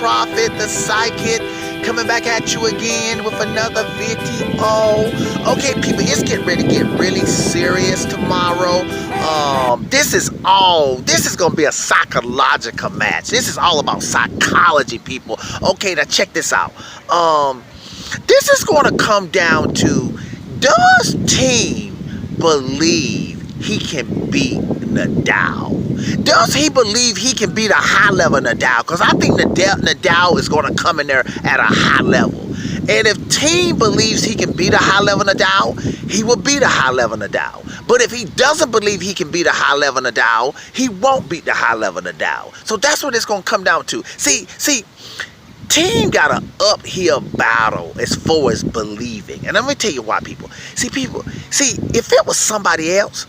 prophet, the psychic, coming back at you again with another video. Okay, people, it's getting ready to get really serious tomorrow. This is gonna be a psychological match. This is all about psychology, people. Okay, now check this out. This is gonna come down to, does Thiem believe he can beat Nadal? Does he believe he can beat a high-level Nadal? Because I think Nadal is going to come in there at a high level. And if Thiem believes he can beat a high-level Nadal, he will beat a high-level Nadal. But if he doesn't believe he can beat a high-level Nadal, he won't beat the high-level Nadal. So that's what it's going to come down to. See, Thiem got an uphill battle as far as believing. And let me tell you why, people. See, if it was somebody else,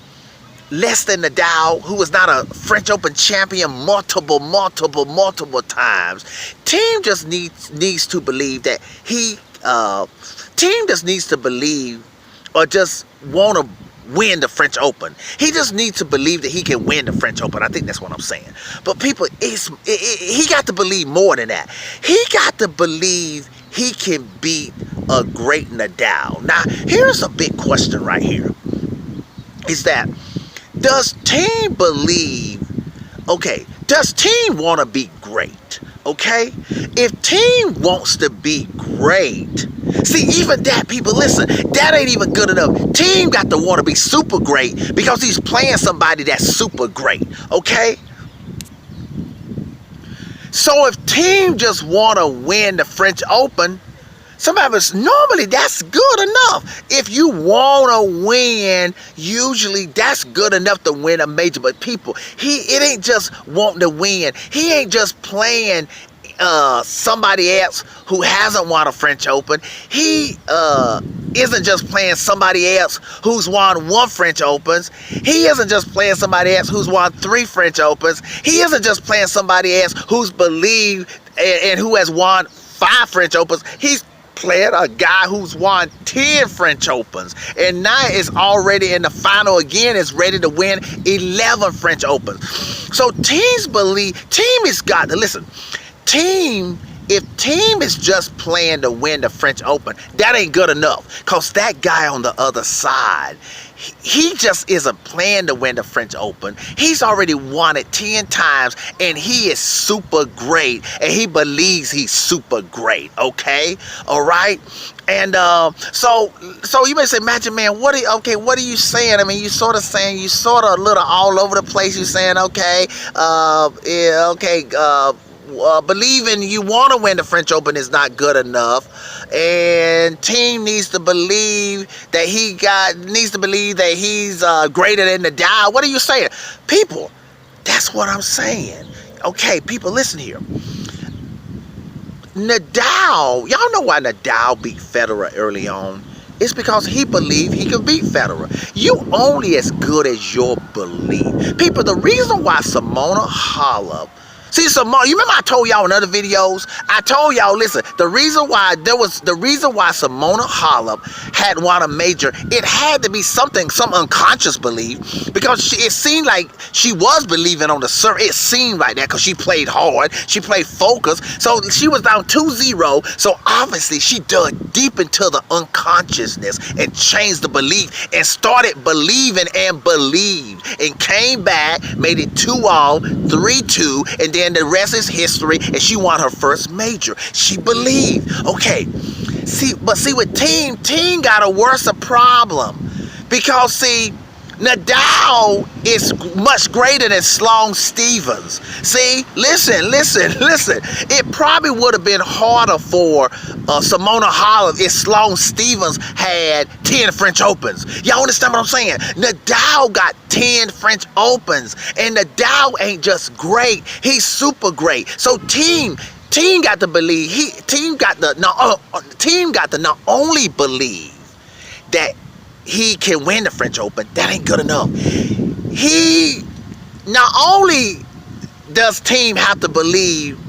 less than Nadal, who was not a French Open champion multiple times, Thiem just needs to believe that Thiem just needs to believe or just want to win the French Open. He just needs to believe that he can win the French Open. I think that's what I'm saying. But people, he got to believe more than that. He got to believe he can beat a great Nadal. Now, here's a big question right here. Is that, does Thiem believe, okay, does Thiem want to be great? Okay? If Thiem wants to be great, see, even that, people, listen, that ain't even good enough. Thiem got to want to be super great because he's playing somebody that's super great. Okay? So if Thiem just want to win the French Open, normally that's good enough. If you want to win, usually that's good enough to win a major. But people, it ain't just wanting to win. He ain't just playing somebody else who hasn't won a French Open. He isn't just playing somebody else who's won 1 French Opens. He isn't just playing somebody else who's won 3 French Opens. He isn't just playing somebody else who's believed and who has won 5 French Opens. He's playing a guy who's won 10 French Opens and now is already in the final again, is ready to win 11 French Opens. So Thiem has got to listen. If Thiem is just playing to win the French Open, that ain't good enough. Because that guy on the other side, he just isn't playing to win the French Open. He's already won it 10 times, and he is super great, and he believes he's super great, okay? All right? And so you may say, Magic Man, what are you saying? I mean, you sort of a little all over the place. You're saying, believing you want to win the French Open is not good enough, and Thiem needs to believe that he's greater than Nadal. What are you saying, people? That's what I'm saying. Okay, people, listen here. Nadal, y'all know why Nadal beat Federer early on? It's because he believed he could beat Federer. You only as good as your belief. People, the reason why Simona Halep, see, Simona, you remember I told y'all in other videos? I told y'all, listen, the reason why Simona Halep had won a major, it had to be some unconscious belief, because it seemed like she was believing on the serve. It seemed like that because she played hard, she played focused. So she was down 2-0. So obviously she dug deep into the unconsciousness and changed the belief and started believing and believed and came back, made it 2-all, 3-2, and then the rest is history, and she won her first major. She believed. Okay, see with Thiem got a worse problem, because see, Nadal is much greater than Sloane Stephens. See, listen. It probably would have been harder for Simona Halep if Sloane Stephens had 10 French Opens. Y'all understand what I'm saying? Nadal got 10 French Opens, and Nadal ain't just great, he's super great. So Thiem got to believe. Thiem got to not only believe that he can win the French Open, that ain't good enough. Not only does Thiem have to believe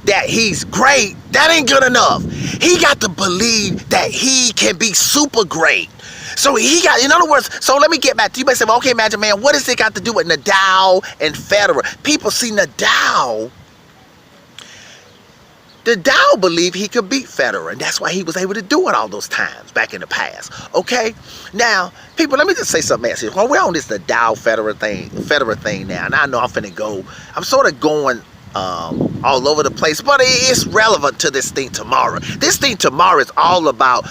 that he's great, that ain't good enough. He got to believe that he can be super great. So in other words, so let me get back to you. You may say, well, okay, Magic Man, what does it got to do with Nadal and Federer? People, see, Nadal Nadal believed he could beat Federer, and that's why he was able to do it all those times back in the past. Okay, now people, let me just say something else here. While we're on this Nadal Federer thing now, and I know I'm finna go. I'm sort of going all over the place, but it's relevant to this thing tomorrow. This thing tomorrow is all about.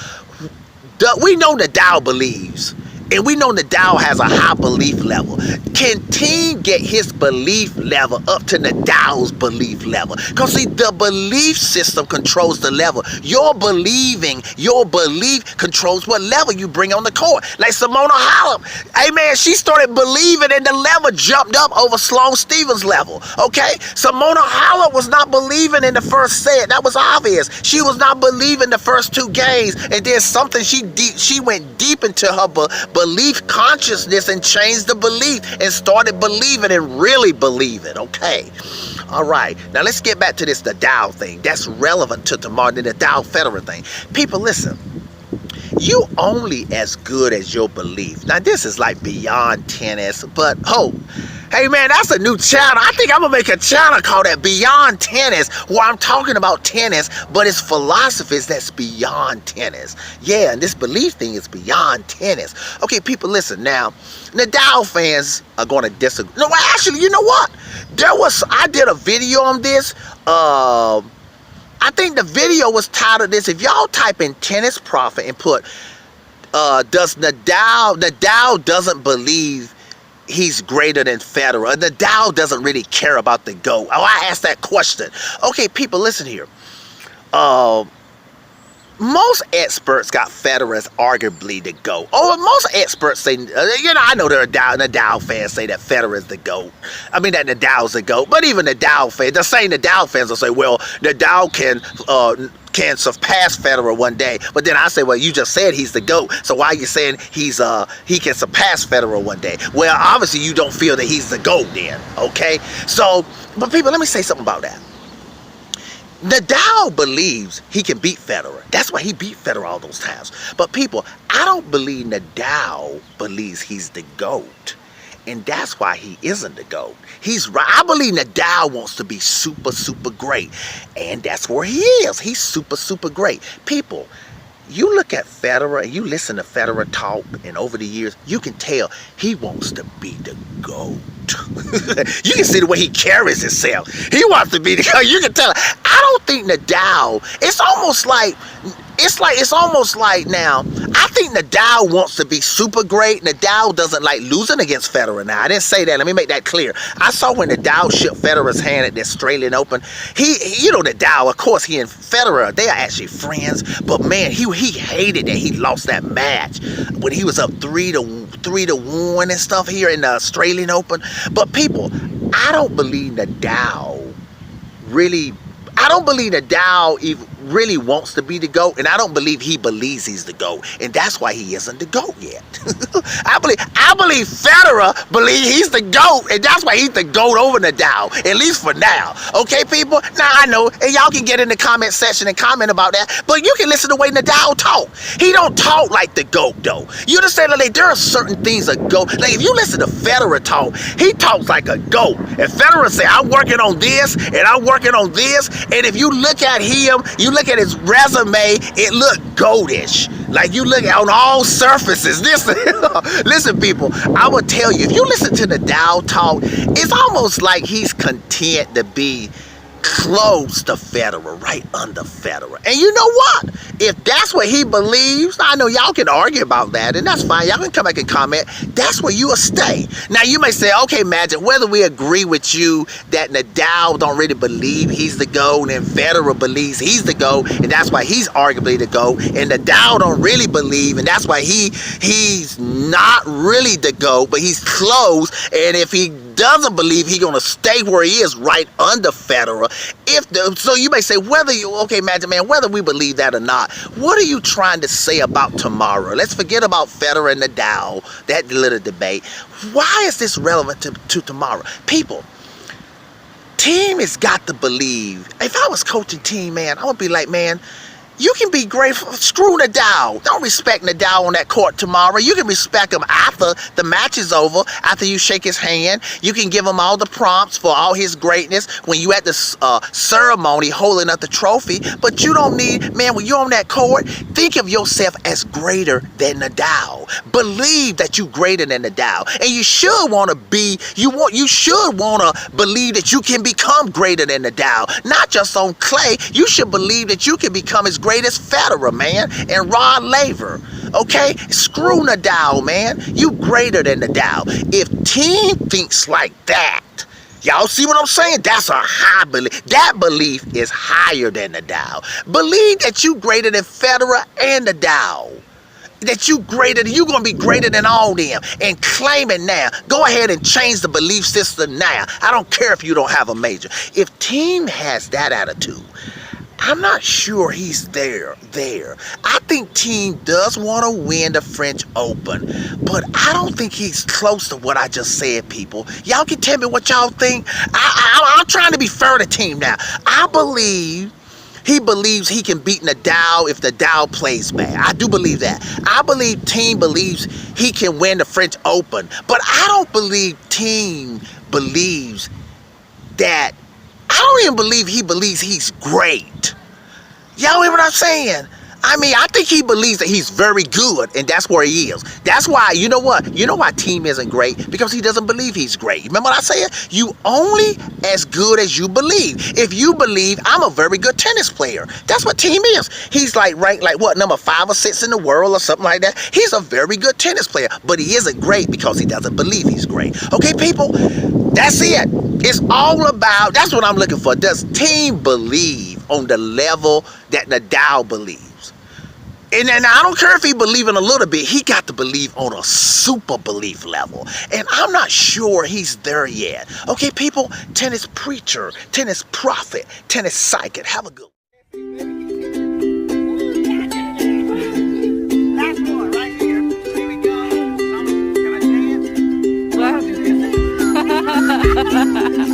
We know Nadal believes. And we know Nadal has a high belief level. Can Thiem get his belief level up to Nadal's belief level? Because see, the belief system controls the level. Your belief controls what level you bring on the court. Like Simona Halep. Hey man, she started believing and the level jumped up over Sloane Stephens' level. Okay? Simona Halep was not believing in the first set. That was obvious. She was not believing the first two games. And then something, she went deep into her belief consciousness and changed the belief and started believing and really believing. Okay. All right. Now let's get back to this Nadal thing. That's relevant to tomorrow, the Nadal Federer thing. People, listen. You only as good as your belief. Now this is like beyond tennis, but hey man, that's a new channel. I think I'm gonna make a channel called that Beyond Tennis, where I'm talking about tennis, but it's philosophies that's beyond tennis. Yeah, and this belief thing is beyond tennis. Okay, people, listen now. Nadal fans are gonna disagree. No, actually, you know what? I did a video on this. I think the video was titled this. If y'all type in tennis prophet and put does Nadal doesn't believe he's greater than Federer. Nadal doesn't really care about the GOAT. Oh, I asked that question. Okay, people, listen here. Most experts got Federer as arguably the GOAT. Most experts say, I know there are Nadal fans say that Federer is the GOAT. I mean, that Nadal's the GOAT. But even Nadal fans, the same Nadal fans will say, well, Nadal can surpass Federer one day. But then I say, well, you just said he's the GOAT. So why are you saying he can surpass Federer one day? Well, obviously you don't feel that he's the GOAT then. Okay? So, but people, let me say something about that. Nadal believes he can beat Federer. That's why he beat Federer all those times. But people, I don't believe Nadal believes he's the GOAT. And that's why he isn't the GOAT. He's right. I believe Nadal wants to be super, super great. And that's where he is. He's super, super great. People, you look at Federer and you listen to Federer talk, and over the years, you can tell he wants to be the GOAT. You can see the way he carries himself. He wants to be the GOAT. You can tell. I don't think Nadal, it's almost like now, I think Nadal wants to be super great. Nadal doesn't like losing against Federer now. I didn't say that. Let me make that clear. I saw when Nadal shook Federer's hand at the Australian Open. Nadal, of course, he and Federer, they are actually friends. But man, he hated that he lost that match when he was up 3-1 and stuff here in the Australian Open. But people, I don't believe Nadal really wants to be the GOAT, and I don't believe he believes he's the GOAT, and that's why he isn't the GOAT yet. I believe Federer believes he's the GOAT, and that's why he's the GOAT over Nadal, at least for now. Okay, people? Now, I know, and y'all can get in the comment section and comment about that, but you can listen to the way Nadal talk. He don't talk like the GOAT, though. You understand? Like, there are certain things a GOAT, like, if you listen to Federer talk, he talks like a GOAT, and Federer say, I'm working on this, and I'm working on this, and if you look at him, you look at his resume, it look goatish. Like you look on all surfaces. Listen, people, I will tell you, if you listen to Nadal talk, it's almost like he's content to be close to Federer, right under Federer. And you know what? If that's what he believes, I know y'all can argue about that, and that's fine. Y'all can come back and comment. That's where you will stay. Now, you may say, okay, Magic, whether we agree with you that Nadal don't really believe he's the GOAT, and Federer believes he's the GOAT, and that's why he's arguably the GOAT, and Nadal don't really believe, and that's why he's not really the GOAT, but he's close, and if he doesn't believe he's gonna stay where he is, right under Federer. So you may say, okay, Magic Man, whether we believe that or not, what are you trying to say about tomorrow? Let's forget about Federer and Nadal, that little debate. Why is this relevant to tomorrow? People, Thiem has got to believe. If I was coaching Thiem, man, I would be like, man, You can be grateful. Screw Nadal. Don't respect Nadal on that court tomorrow. You can respect him after the match is over, after you shake his hand. You can give him all the prompts for all his greatness when you at the ceremony holding up the trophy. But you don't need, man, when you're on that court, think of yourself as greater than Nadal. Believe that you're greater than Nadal. And you should want to be, you should want to believe that you can become greater than Nadal. Not just on clay. You should believe that you can become as greatest Federer, man, and Rod Laver. Okay? Screw Nadal, man. You greater than Nadal. If Thiem thinks like that, y'all see what I'm saying? That's a high belief. That belief is higher than Nadal. Believe that you greater than Federer and Nadal. That you greater, you're going to be greater than all them, and claim it now. Go ahead and change the belief system now. I don't care if you don't have a major. If Thiem has that attitude, I'm not sure he's there. I think Thiem does want to win the French Open, but I don't think he's close to what I just said, people. Y'all can tell me what y'all think. I'm trying to be fair to Thiem now. I believe he believes he can beat Nadal if Nadal plays bad. I do believe that. I believe Thiem believes he can win the French Open, but I don't believe Thiem believes that. I don't even believe he believes he's great. Y'all hear what I'm saying? I mean, I think he believes that he's very good, and that's where he is. That's why, you know what? You know why Thiem isn't great? Because he doesn't believe he's great. Remember what I said? You only as good as you believe. If you believe I'm a very good tennis player, that's what Thiem is. He's like ranked like what, number 5 or 6 in the world or something like that. He's a very good tennis player, but he isn't great because he doesn't believe he's great. Okay, people? That's it. It's all about, that's what I'm looking for. Does Thiem believe on the level that Nadal believes? And I don't care if he believes in a little bit. He got to believe on a super belief level. And I'm not sure he's there yet. Okay, people? Tennis preacher, tennis prophet, tennis psychic. Have a good one. Last one right here. Here we go. Can I dance?